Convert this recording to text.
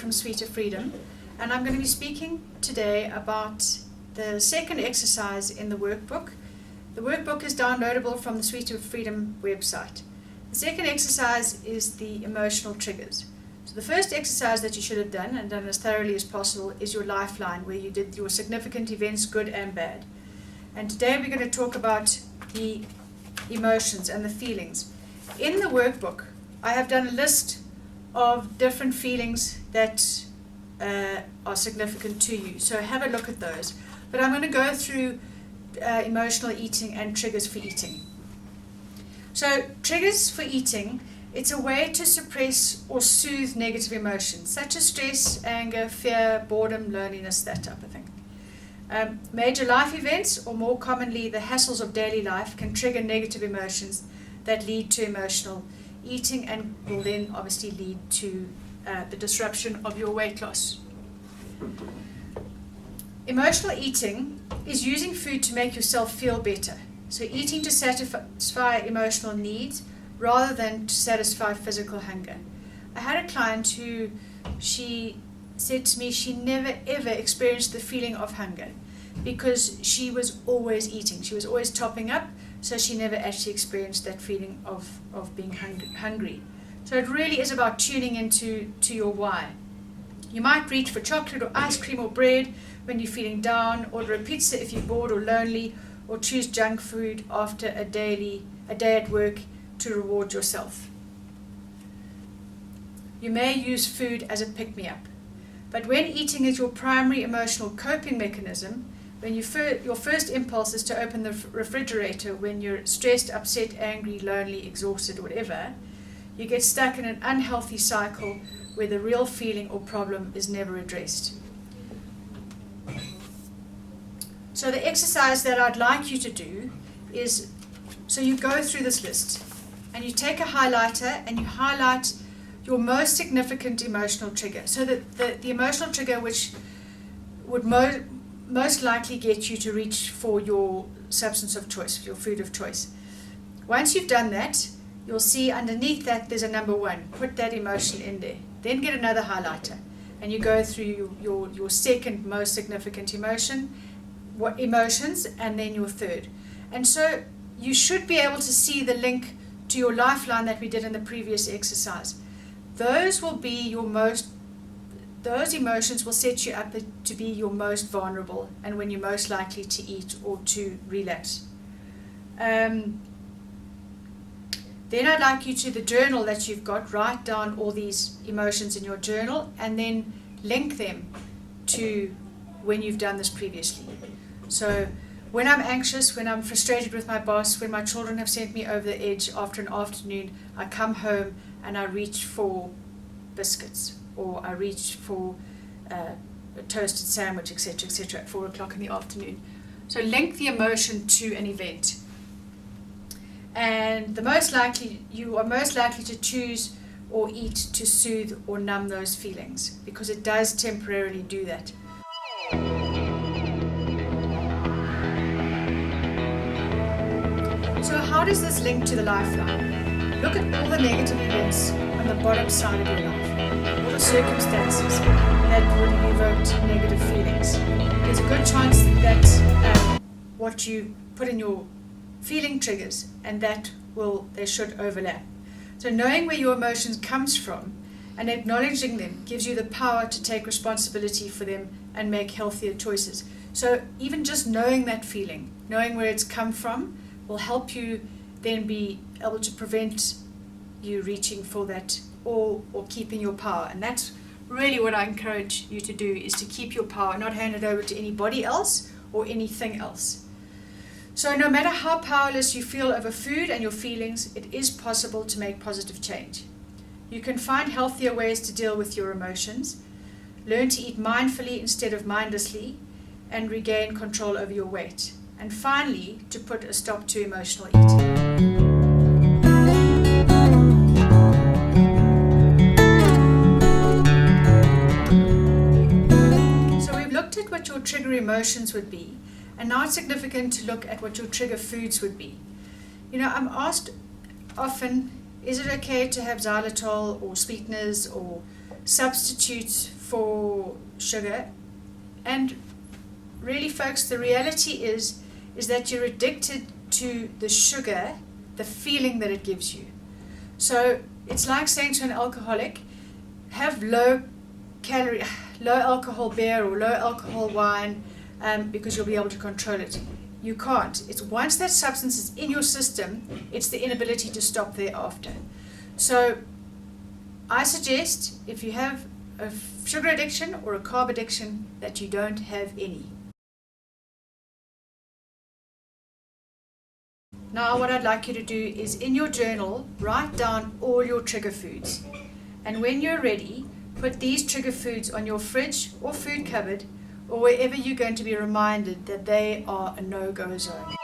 from Sweet of Freedom, and I'm going to be speaking today about the second exercise in the workbook. The workbook is downloadable from the Sweet of Freedom website. The second exercise is the emotional triggers. So the first exercise that you should have done, and done as thoroughly as possible, is your lifeline, where you did your significant events, good and bad. And today we're going to talk about the emotions and the feelings. In the workbook, I have done a list of different feelings that are significant to you. So have a look at those. But I'm going to go through emotional eating and triggers for eating. So triggers for eating, it's a way to suppress or soothe negative emotions, such as stress, anger, fear, boredom, loneliness, that type of thing. Major life events, or more commonly the hassles of daily life, can trigger negative emotions that lead to emotional eating and will then obviously lead to the disruption of your weight loss. Emotional eating is using food to make yourself feel better. So eating to satisfy emotional needs rather than to satisfy physical hunger. I had a client who, she said to me she never ever experienced the feeling of hunger because she was always eating. She was always topping up, so she never actually experienced that feeling of being hungry. So it really is about tuning into your why. You might reach for chocolate or ice cream or bread when you're feeling down, order a pizza if you're bored or lonely, or choose junk food after a day at work to reward yourself. You may use food as a pick-me-up, but when eating is your primary emotional coping mechanism, when your first impulse is to open the refrigerator when you're stressed, upset, angry, lonely, exhausted, whatever, you get stuck in an unhealthy cycle where the real feeling or problem is never addressed. So the exercise that I'd like you to do is, so you go through this list and you take a highlighter and you highlight your most significant emotional trigger. So the emotional trigger which would most likely get you to reach for your substance of choice, your food of choice. Once you've done that, you'll see underneath that there's a number 1. Put that emotion in there. Then get another highlighter and you go through your second most significant emotions, and then your third. And so you should be able to see the link to your lifeline that we did in the previous exercise. Those emotions will set you up to be your most vulnerable and when you're most likely to eat or to relapse. Then I'd like you to the journal that you've got, write down all these emotions in your journal and then link them to when you've done this previously. So when I'm anxious, when I'm frustrated with my boss, when my children have sent me over the edge after an afternoon, I come home and I reach for biscuits or I reach for a toasted sandwich, etc., at 4 o'clock in the afternoon. So link the emotion to an event. And you are most likely to choose or eat to soothe or numb those feelings because it does temporarily do that. So how does this link to the lifeline? Look at all the negative events on the bottom side of your life, all the circumstances that would have evoked negative feelings. There's a good chance that what you put in your feeling triggers and they should overlap. So knowing where your emotions comes from and acknowledging them gives you the power to take responsibility for them and make healthier choices. So even just knowing that feeling, knowing where it's come from, will help you then be able to prevent you reaching for that or keeping your power. And that's really what I encourage you to do, is to keep your power, not hand it over to anybody else or anything else. So no matter how powerless you feel over food and your feelings, it is possible to make positive change. You can find healthier ways to deal with your emotions, learn to eat mindfully instead of mindlessly, and regain control over your weight. And finally, to put a stop to emotional eating. So we've looked at what your trigger emotions would be, and now it's significant to look at what your trigger foods would be. You know, I'm asked often, is it okay to have xylitol or sweeteners or substitutes for sugar. And really, folks, the reality is that you're addicted to the sugar, the feeling that it gives you. So it's like saying to an alcoholic, have low alcohol beer or low alcohol wine, because you'll be able to control it. You can't. It's once that substance is in your system, it's the inability to stop thereafter. So I suggest, if you have a sugar addiction or a carb addiction, that you don't have any. Now what I'd like you to do is, in your journal, write down all your trigger foods. And when you're ready, put these trigger foods on your fridge or food cupboard, or wherever you're going to be reminded that they are a no-go zone.